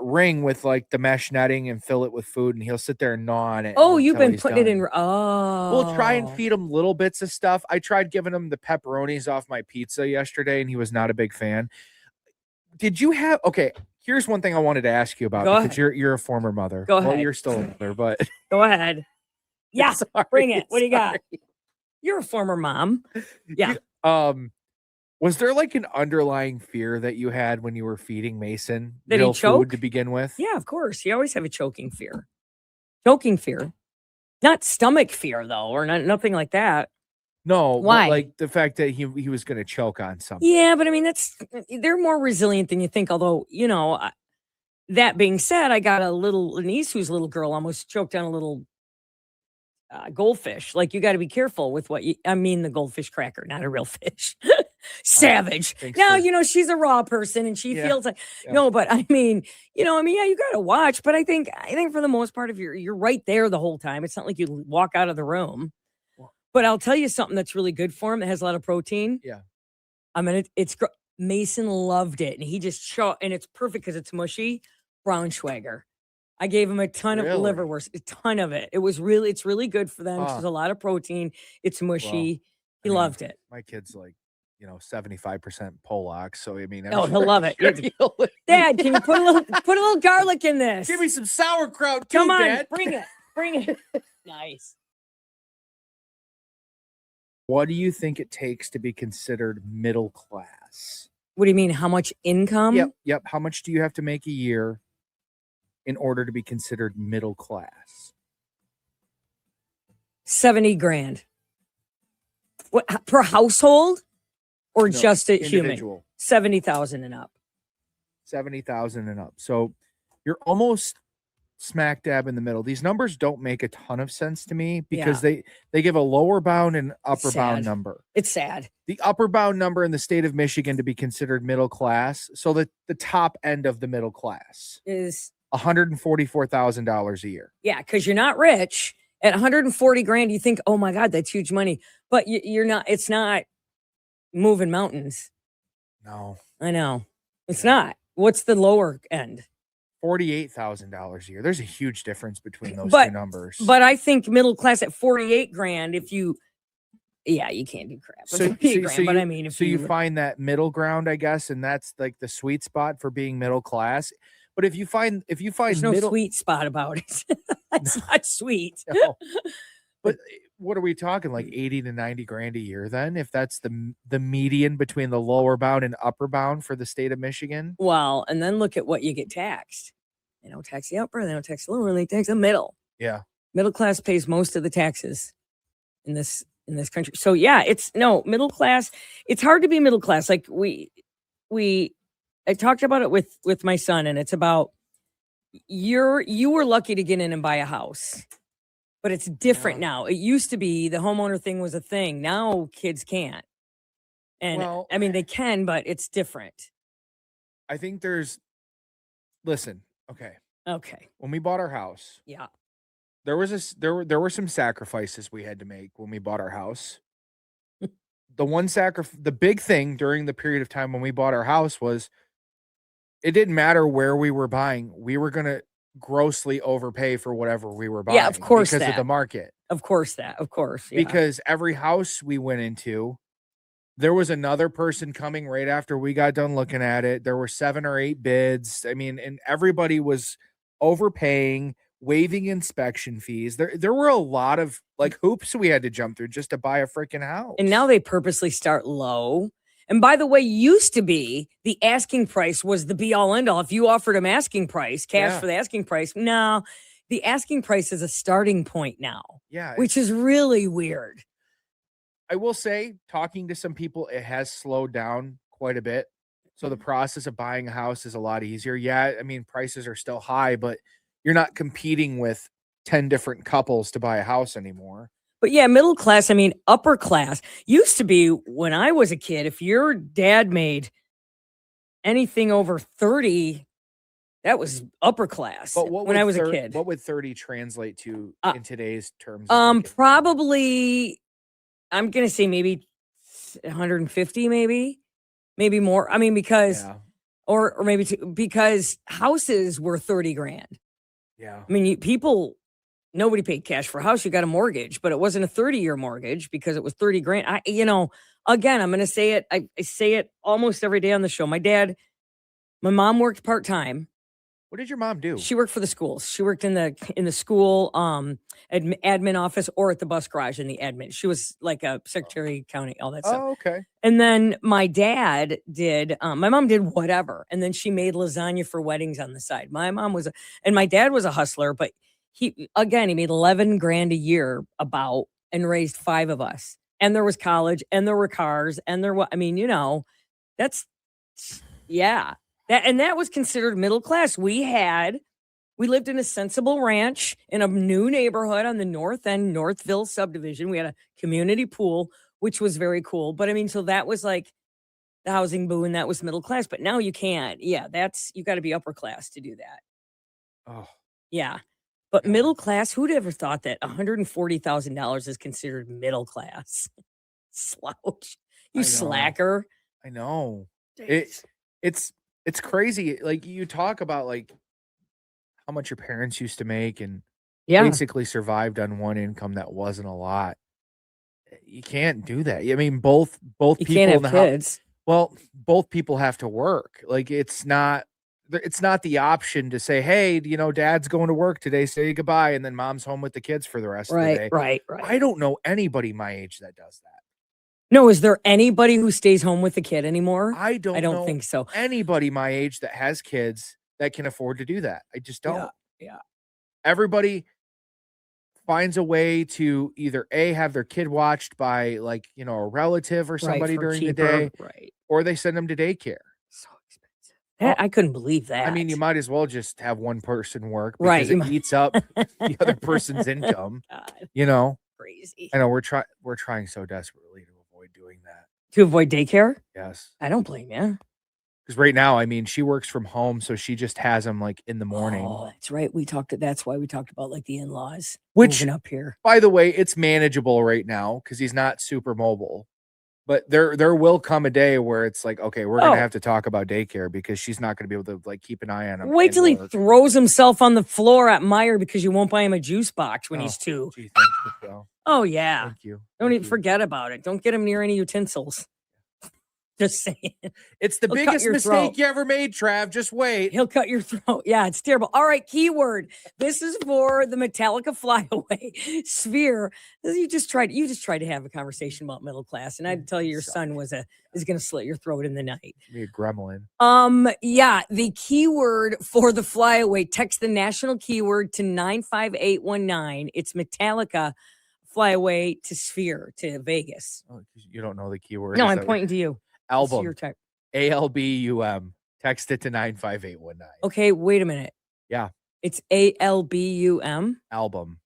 ring with like the mesh netting and fill it with food, and he'll sit there and gnaw on it. Oh, you've until been he's putting it done. in. Oh, We'll try and feed him little bits of stuff. I tried giving him the pepperonis off my pizza yesterday, and he was not a big fan. Did you have okay? Here's one thing I wanted to ask you about Go because you're a former mother. Go Well, ahead. you're still a mother, but Go ahead. Yeah, sorry, bring it. What do you got? sorry. You're a former mom. Yeah. Was there like an underlying fear that you had when you were feeding Mason That he'd real choke? food to begin with? Yeah, of course. You always have a choking fear. Choking fear. Not stomach fear, though, or nothing like that. No, but, Why? like the fact that he was going to choke on something. Yeah, but I mean, they're more resilient than you think. Although, that being said, I got a niece whose little girl almost choked on a little goldfish. Like, you got to be careful with the goldfish cracker, not a real fish. Savage. Thanks Now, for- she's a raw person and she Yeah, feels like, yeah. no, but I mean, yeah, you got to watch. But I think for the most part, if you're right there the whole time, it's not like you walk out of the room. But I'll tell you something that's really good for him that has a lot of protein. Yeah. I mean, Mason loved it, and he just and it's perfect because it's mushy. Braunschweiger. I gave him a ton of Really? liverwurst, a ton of it. It's really good for them. 'Cause Ah. There's a lot of protein. It's mushy. He I mean, loved it. My kid's like, 75% Polak. So I mean, Oh, he'll love it. He'll- Dad, can you put a little garlic in this? Give me some sauerkraut too, Come on, Dad. bring it. Nice. What do you think it takes to be considered middle class? What do you mean? How much income? Yep. How much do you have to make a year in order to be considered middle class? 70 grand. What per household or No, just a human? Individual. 70,000 and up. 70,000 and up. So you're almost smack dab in the middle. These numbers don't make a ton of sense to me because they give a lower bound and upper bound Sad. number. It's sad. The upper bound number in the state of Michigan to be considered middle class, so that the top end of the middle class, Is $144,000 a year. yeah, because you're not rich. At 140 grand, you think, oh my God, that's huge money. But you're not, it's not moving mountains. No. I know. It's Yeah. not. What's the lower end? $48,000 a year. There's a huge difference between those But- two numbers. But I think middle class at 48 grand, if you, yeah, you can't do crap. so, With 48 grand, but you, I mean, if so you find that middle ground, I guess, and that's like the sweet spot for being middle class. But if you find there's no sweet spot about it. It's not sweet. No. But what are we talking, like 80 to 90 grand a year then, if that's the median between the lower bound and upper bound for the state of Michigan? Well, and then look at what you get taxed. They don't tax the upper, they don't tax the lower, they tax the middle. Yeah. Middle class pays most of the taxes in this country. So yeah, it's no middle class. It's hard to be middle class. Like I talked about it with my son, and it's about you were lucky to get in and buy a house. But it's different now. It used to be the homeowner thing was a thing. Now kids can't. And Well, I mean, they can, but it's different. I think listen, okay. Okay. When we bought our house, Yeah. there were some sacrifices we had to make when we bought our house. The big thing during the period of time when we bought our house was it didn't matter where we were buying. We were going to grossly overpay for whatever we were buying. Yeah, of course because of the that. market. Of course. Yeah. Because every house we went into, there was another person coming right after we got done looking at it. There were 7 or 8 bids. I mean, and everybody was overpaying, waiving inspection fees. There were a lot of like hoops we had to jump through just to buy a freaking house. And now they purposely start low. And by the way, used to be the asking price was the be all end all. If you offered them asking price, cash for the asking price, no, the asking price is a starting point now. Yeah. Which is really weird. I will say, talking to some people, it has slowed down quite a bit. So the process of buying a house is a lot easier. Yeah, I mean, prices are still high, but you're not competing with 10 different couples to buy a house anymore. But yeah, middle class, I mean, upper class used to be when I was a kid, if your dad made anything over 30, that was upper class. But when I was a kid. What would 30 translate to in today's terms? Probably, I'm going to say maybe 150, maybe more. I mean, because, or maybe because houses were 30 grand. Yeah. I mean, nobody paid cash for a house. You got a mortgage, but it wasn't a 30-year mortgage because it was 30 grand. Again, I'm going to say it. I say it almost every day on the show. My mom worked part-time. What did your mom do? She worked for the schools. She worked in the school admin office or at the bus garage in the admin. She was like a secretary, county, all that stuff. Oh, okay. And then my dad did, my mom did whatever. And then she made lasagna for weddings on the side. My dad was a hustler, but he made 11 grand a year and raised 5 of us. And there was college and there were cars and that was considered middle class. We lived in a sensible ranch in a new neighborhood on the north end, Northville subdivision. We had a community pool, which was very cool. But so that was like the housing boom, that was middle class. But now you can't. Yeah, you got to be upper class to do that. Oh, yeah. But middle class, who'd ever thought that $140,000 is considered middle class? Slouch, you slacker. I know. It's crazy. Like you talk about like how much your parents used to make and basically survived on one income that wasn't a lot. You can't do that. I mean, both you people can't in have the kids. house. Well, both people have to work. Like it's not the option to say, hey, dad's going to work today, say goodbye, and then mom's home with the kids for the rest of the day. Right. I don't know anybody my age that does that. No, is there anybody who stays home with the kid anymore? I don't know think so. Anybody my age that has kids that can afford to do that. I just don't. Yeah. Everybody finds a way to either have their kid watched by like, a relative or somebody during the day, or they send them to daycare. So expensive. I couldn't believe that. I mean, you might as well just have one person work because it eats up the other person's income. God. Crazy. I know we're trying so desperately to avoid doing that. To avoid daycare? Yes. I don't blame you. Because right now, I mean, she works from home, so she just has them like in the morning. Oh, that's right. That's why we talked about like the in-laws moving up here. By the way, it's manageable right now because he's not super mobile. But there will come a day where it's like, okay, we're gonna Oh. have to talk about daycare because she's not gonna be able to like keep an eye on him. Wait and till he work. throws himself on the floor at Meyer because you won't buy him a juice box when he's 2. Gee, thanks, Michelle. Oh, yeah. Thank you. Don't Thank even you. forget about it. Don't get him near any utensils. Just saying. It's the He'll cut biggest your mistake throat. you ever made, Trav. Just wait. He'll cut your throat. Yeah, it's terrible. All right, keyword. This is for the Metallica Flyaway Sphere. You just tried to have a conversation about middle class, and I'd tell you your son is going to slit your throat in the night. Be a gremlin. Yeah, the keyword for the Flyaway. Text the national keyword to 95819. It's Metallica Flyaway to Sphere to Vegas. Oh, you don't know the keyword. No, Is I'm that pointing to you. It's album. your type. ALBUM. Text it to 95819. Okay, wait a minute. Yeah. It's ALBUM. Album.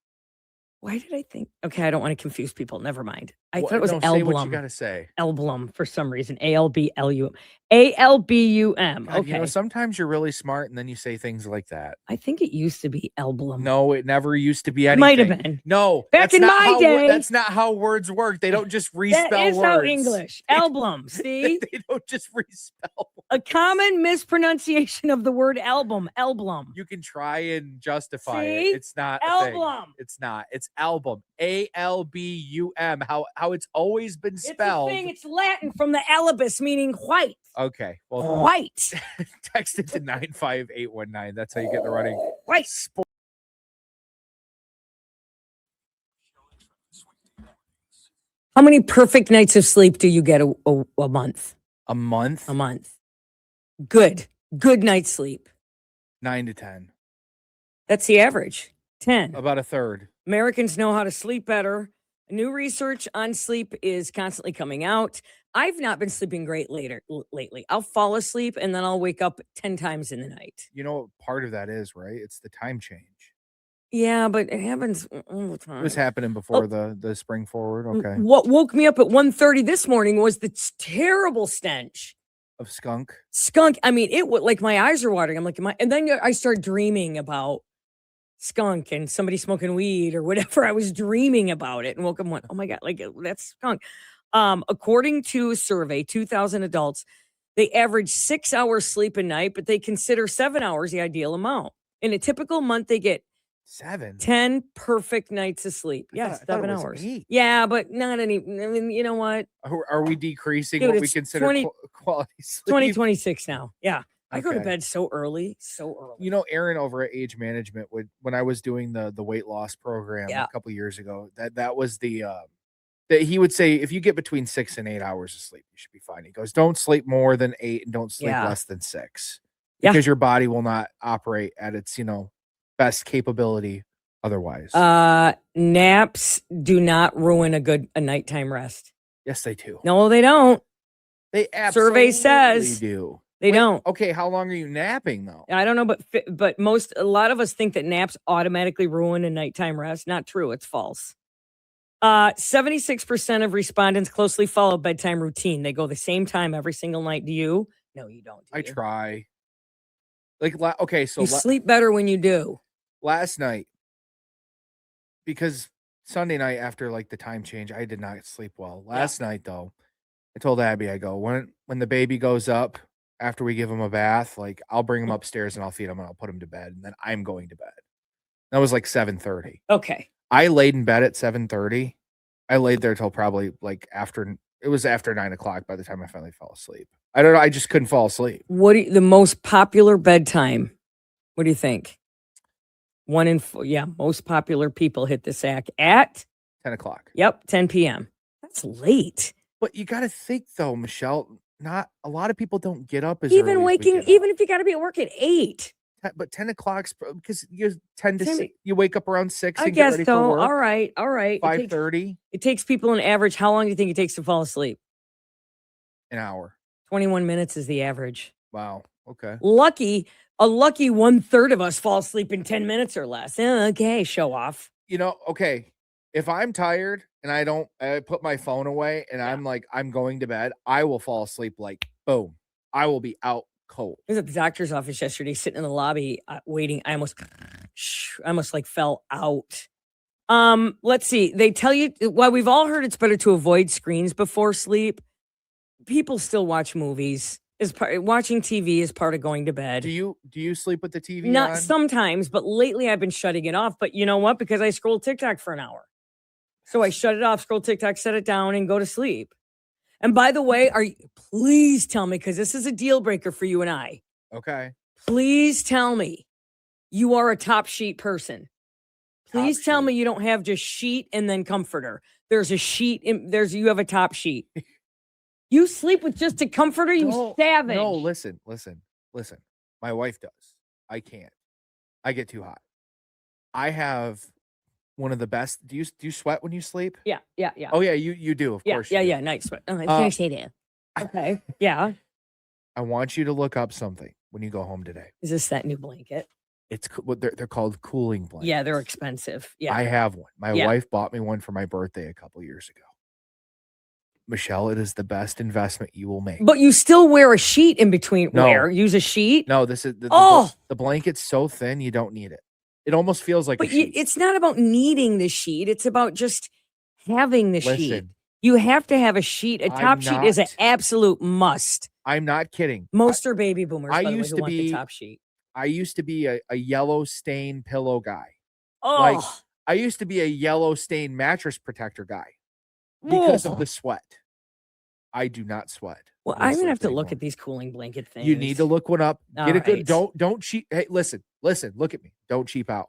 Why did I think? Okay, I don't want to confuse people. Never mind. I Well, thought it was no, say what you album. gotta say. Album for some reason. ALBLUM. ALBUM. God, Okay. sometimes you're really smart and then you say things like that. I think it used to be album. No, it never used to be It anything. might have been. No, Back that's in not my how day. That's not how words work. They don't just respell That is words. how English. Album. See? They don't just respell. A common mispronunciation of the word album. Album. You can try and justify See? it. It's not a thing. Album. It's not. It's album. ALBUM. How it's always been It's a spelled. thing. It's Latin from the alibus, meaning white. Okay. Well, White. text it to 95819. That's how you get the running. White. How many perfect nights of sleep do you get a month? A month? A month. Good night's sleep. 9 to 10. That's the average. 10. About a third. Americans know how to sleep better. New research on sleep is constantly coming out. I've not been sleeping great lately. I'll fall asleep and then I'll wake up 10 times in the night. You know what part of that is, right? It's the time change. Yeah, but it happens all the time. It was happening before the spring forward. Okay. What woke me up at 1:30 this morning was the terrible stench. Of skunk. Skunk. I mean, it would like my eyes are watering. I'm like, and then I start dreaming about skunk and somebody smoking weed or whatever. I was dreaming about it and woke up and went, oh my God, like that's skunk. According to a survey, 2,000 adults, they average 6 hours sleep a night, but they consider 7 hours the ideal amount. In a typical month, they get 10 perfect nights of sleep. Yes, I thought 7 it was hours. 8. Yeah, but not any. I mean, you know what? Are we decreasing Dude, what we it's consider 20 quality sleep? 2026 now. Yeah. I go to Okay. bed so early. You know, Aaron over at Age Management when I was doing the weight loss program Yeah. a couple years ago, that was the that he would say if you get between 6 and 8 hours of sleep, you should be fine. He goes, don't sleep more than 8 and don't sleep Yeah. less than 6. Yeah. Because your body will not operate at its, best capability otherwise. Naps do not ruin a nighttime rest. Yes, they do. No, they don't. They absolutely Survey says do. They don't. Okay, how long are you napping though? I don't know, but a lot of us think that naps automatically ruin a nighttime rest. Not true. It's false. 76% of respondents closely follow bedtime routine. They go the same time every single night. Do you? No, you don't. I try. Like, okay, so you sleep better when you do. Last night, because Sunday night after like the time change, I did not sleep well. Last night though, I told Abby, I go, when the baby goes up after we give him a bath, like I'll bring him upstairs and I'll feed him and I'll put him to bed, and then I'm going to bed. That was like 7:30. Okay. I laid in bed at 7:30. I laid there till probably like after 9 o'clock by the time I finally fell asleep. I don't know. I just couldn't fall asleep. The most popular bedtime? What do you think? 1 in 4. Yeah, most popular people hit the sack at 10 o'clock. Yep, 10 p.m. That's late. But you got to think though, Michelle. Not a lot of people don't get up as even early waking, as we get even if you got to be at work at 8. But 10 o'clock's because you tend to you wake up around 6 I and guess get ready so. for work. All right. 5:30. It takes people an average. How long do you think it takes to fall asleep? An hour. 21 minutes is the average. Wow. Okay. A lucky 1/3 of us fall asleep in 10 minutes or less. Okay, show off. Okay. If I'm tired and I put my phone away and I'm like, I'm going to bed, I will fall asleep like boom. I will be out cold. I was at the doctor's office yesterday, sitting in the lobby, waiting. I almost like fell out. Let's see. They tell you, well, we've all heard it's better to avoid screens before sleep. people still watch movies. Watching TV is part of going to bed. Do you sleep with the TV Not on? sometimes, but lately I've been shutting it off. But you know what? Because I scroll TikTok for an hour. So I shut it off, scroll TikTok, set it down, and go to sleep. And by the way, please tell me, because this is a deal breaker for you and I. Okay. Please tell me you are a top sheet person. Please tell me you don't have just sheet and then comforter. There's a sheet, you have a top sheet. You sleep with just a comforter, you savage. No, listen. My wife does. I can't. I get too hot. I have one of the best. Do you sweat when you sleep? Yeah. Oh yeah, you do, of course. Yeah, night sweat. Oh, I can't say that. Okay. Yeah. I want you to look up something when you go home today. Is this that new blanket? It's what they're called, cooling blankets. Yeah, they're expensive. Yeah. I have one. My wife bought me one for my birthday a couple years ago. Michelle, it is the best investment you will make. But you still wear a sheet in between. No. Use a sheet? No, this is the blanket's so thin you don't need it. It almost feels like a sheet. It's not about needing the sheet. It's about just having the sheet. Listen, You have to have a sheet. A top sheet is an absolute must. I'm not kidding. Most are baby boomers, I by the way, used who to want be- the top sheet. I used to be a yellow stain pillow guy. Oh, Like, I used to be a yellow stain mattress protector guy because of the sweat. I do not sweat. well, when I I'm gonna sleep have to look anymore. at these cooling blanket things. You need to look one up. All Get a good. right. Don't cheap. Hey, listen. Look at me. Don't cheap out.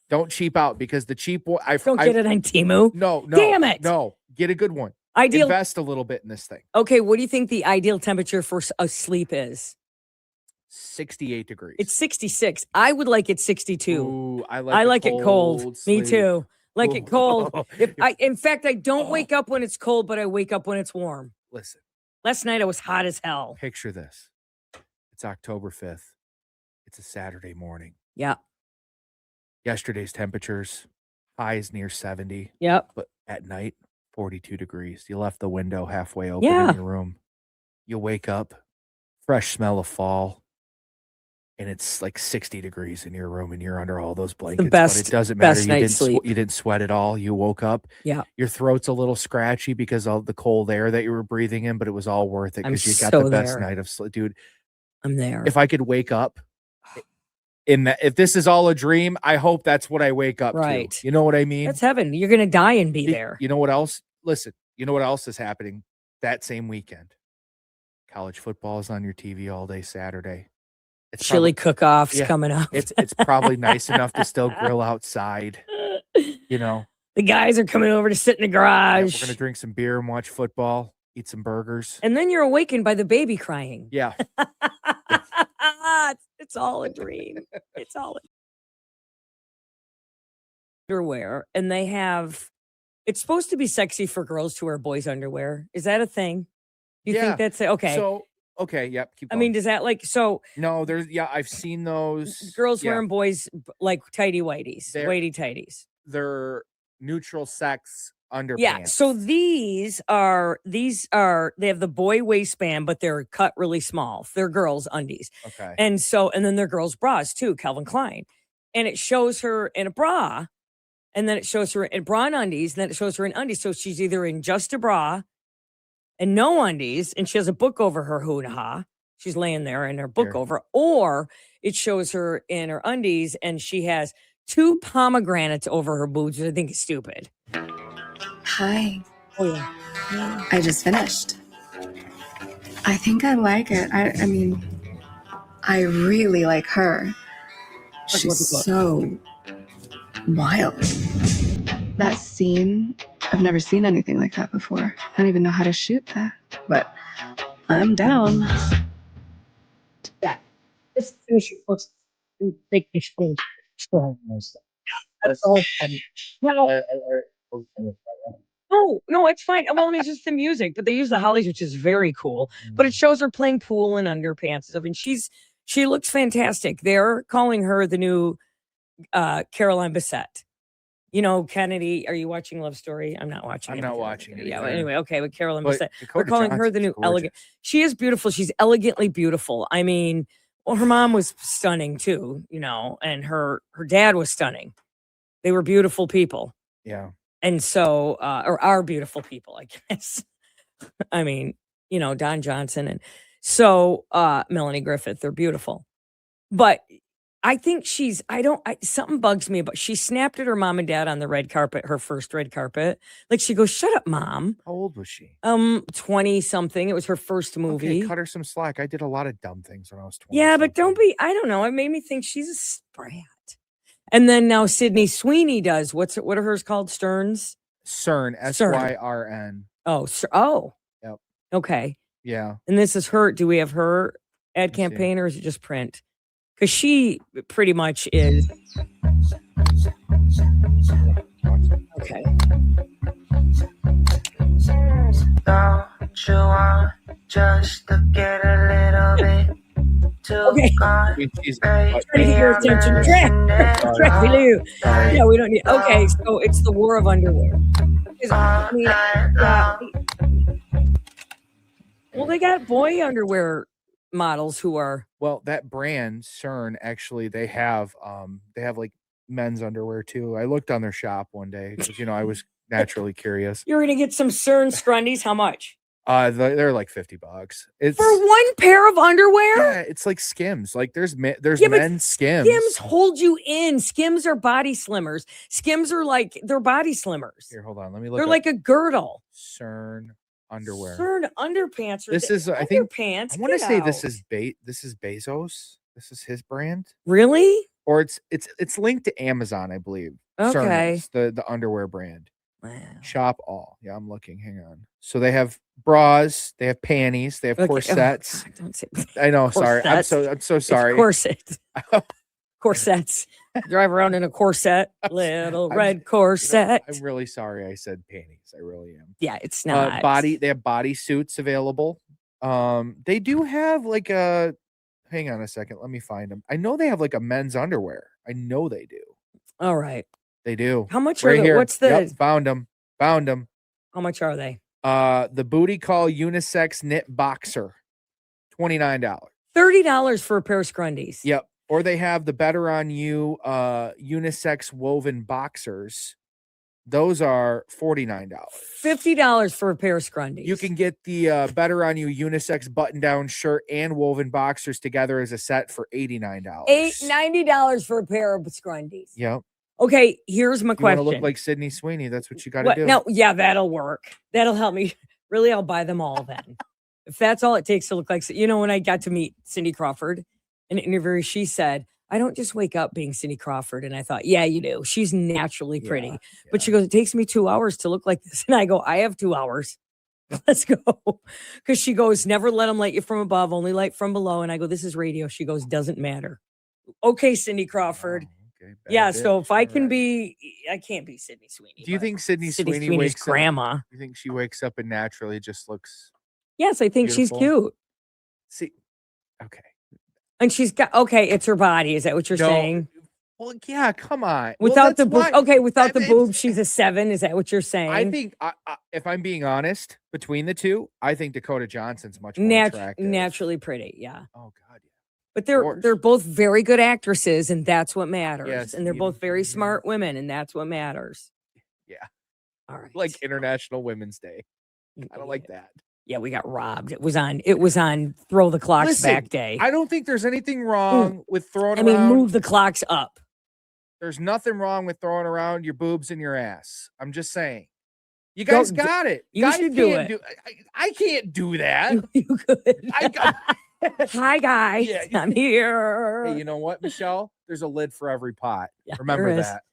Don't cheap out because the cheap one. Don't get it on Temu. No. Damn it. No. Get a good one. Ideal. Invest a little bit in this thing. Okay, what do you think the ideal temperature for a sleep is? 68 degrees. It's 66. I would like it 62. Ooh, I I like it cold. Me sleep. too. Like it cold. Ooh. In fact, I don't wake up when it's cold, but I wake up when it's warm. Listen, Last night I was hot as hell. picture this. It's October 5th. It's a Saturday morning. Yeah. Yesterday's temperatures, high is near 70, Yep. but at night, 42 degrees. You left the window halfway open Yeah. in your room. You wake up, fresh smell of fall, and it's like 60 degrees in your room, and you're under all those blankets. best- but it doesn't matter. best You night's sleep. you didn't sweat at all. You woke up. Yeah. Your throat's a little scratchy because of the cold air that you were breathing in, but it was all worth it I'm because you got so the best there. night of sleep. Dude, I'm there. if I could wake up if this is all a dream, I hope that's what I wake up Right. to. You know what I mean? That's heaven. You're going to die and be there. You know what else? Listen, you know what else is happening that same weekend? College football is on your TV all day Saturday. It's Chili cook-offs yeah, coming up. it's probably nice enough to still grill outside. You know, The guys are coming over to sit in the Yeah, garage. we're gonna drink some beer and watch football, eat some burgers. And then you're awakened by the baby crying. Yeah, It's all a dream. It's all underwear. And they have, it's supposed to be sexy for girls to wear boys' underwear. Is that a thing? You Yeah. think that's okay? So okay, yep. Keep I going. mean, does that no, there's I've seen those girls yeah, wearing boys like tighty whities, They're- whitey tighties? they're neutral sex underpants. Yeah. So these are they have the boy waistband, but they're cut really small. They're girls' undies. okay. And then they're girls' bras too, Calvin Klein. And it shows her in a bra, and then it shows her in bra and undies, and then it shows her in undies. So she's either in just a bra and no undies, and she has a book over her hoo and ha. She's laying there in her book Here. over, or it shows her in her undies and she has 2 pomegranates over her boobs, which I think is stupid. Hi, Oh yeah. I just finished. I think I like it. I mean, I really like her. She's so wild. That scene, I've never seen anything like that before. I don't even know how to shoot that, but I'm down. Let's finish your books and take this thing. That's all. No, it's fine. Well, it's just the music, but they use the hollies, which is very cool. But it shows her playing pool in underpants and stuff, and she looks fantastic. They're calling her the new Caroline Bessette. You know, Kennedy. Are you watching Love Story? I'm not watching. I'm not watching it Yeah. either. But anyway, okay, with Caroline But Bessette. Dakota They're calling her the Johnson's new gorgeous. elegant. She is beautiful. She's elegantly beautiful. I mean, well, her mom was stunning too, you know, and her dad was stunning. They were beautiful people. Yeah. And so, or are beautiful people, I guess. I mean, Don Johnson. And so Melanie Griffith, they're beautiful. But I think something bugs me about, she snapped at her mom and dad on the red carpet, her first red carpet. Like she goes, shut up, mom. How old was she? 20 something. It was her first movie. Okay, cut her some slack. I did a lot of dumb things when I was 20. Yeah, but I don't know. It made me think she's a sprat. And then now Sydney Sweeney does, what are hers called? Sterns? CERN, SYRN. Oh. Yep. Okay. Yeah. And this is her. Do we have her ad campaign or is it just print? Because she pretty much is. Okay. Don't you want just to get a little bit Okay. I mean, she's Trying to get your attention. Yeah, we don't need. Okay, so it's the war of underwear. Well, they got boy underwear models who are. Well, that brand CERN actually they have like men's underwear too. I looked on their shop one day because I was naturally curious. You're gonna get some CERN scrundies. How much? They're like $50. It's for one pair of underwear. Yeah, it's like Skims. Like there's men's Skims. Skims hold you in. Skims are body slimmers. Skims are like they're body slimmers. Here, hold on. Let me look. They're like a girdle. CERN underwear. CERN underpants. This is I think underpants. I want to say this is Bezos. This is his brand. Really? Or it's linked to Amazon, I believe. Okay. CERN, the underwear brand. Wow. Shop all. Yeah, I'm looking. Hang on. So they have bras, they have panties, they have corsets. Oh, God, don't say I know. Sorry. I'm so sorry. Corset. Corsets. Drive around in a corset. Little red corset. I'm really sorry I said panties. I really am. Yeah, it's not. They have body suits available. They do have like hang on a second. Let me find them. I know they have like a men's underwear. I know they do. All right. They do. How much right are here? What's the found them. How much are they? The Booty Call unisex knit boxer. $29. $30 for a pair of scrundies. Yep. Or they have the Better On You unisex woven boxers. Those are $49. $50 for a pair of scrundies. You can get the Better On You unisex button-down shirt and woven boxers together as a set for $89. $90 for a pair of scrundies. Yep. Okay, here's my question. You want to look like Sydney Sweeney? That's what you got to do. No, yeah, that'll work. That'll help me. Really, I'll buy them all then. If that's all it takes to look like, when I got to meet Cindy Crawford in an interview, she said, I don't just wake up being Cindy Crawford. And I thought, yeah, you do. She's naturally pretty. Yeah. But she goes, it takes me 2 hours to look like this. And I go, I have 2 hours. Let's go. Because she goes, never let them light you from above, only light from below. And I go, this is radio. She goes, doesn't matter. Okay, Cindy Crawford. Oh, okay, yeah, bitch. So if I can be, I can't be Sydney Sweeney. Do you think Sydney Sweeney wakes grandma? Up, you think she wakes up and naturally just looks Yes, I think beautiful? She's cute. See, okay. And she's got, it's her body. Is that what you're saying? Well, yeah, come on. Without the boob, without the boobs, she's a 7. Is that what you're saying? I think, if I'm being honest, between the two, I think Dakota Johnson's much more attractive. Naturally pretty, yeah. Oh, God, yeah. But they're both very good actresses, and that's what matters. Yes, and they're both very smart women, and that's what matters. Yeah. All right. Like International Women's Day. I don't like that. Yeah, we got robbed. It was on throw the clocks back day. I don't think there's anything wrong with throwing around. I mean, move the clocks up. There's nothing wrong with throwing around your boobs and your ass. I'm just saying. You guys got it. You should do it. I can't do that. You could. Hi, guys. Yeah. I'm here. Hey, you know what, Michelle? There's a lid for every pot. Yeah, remember that.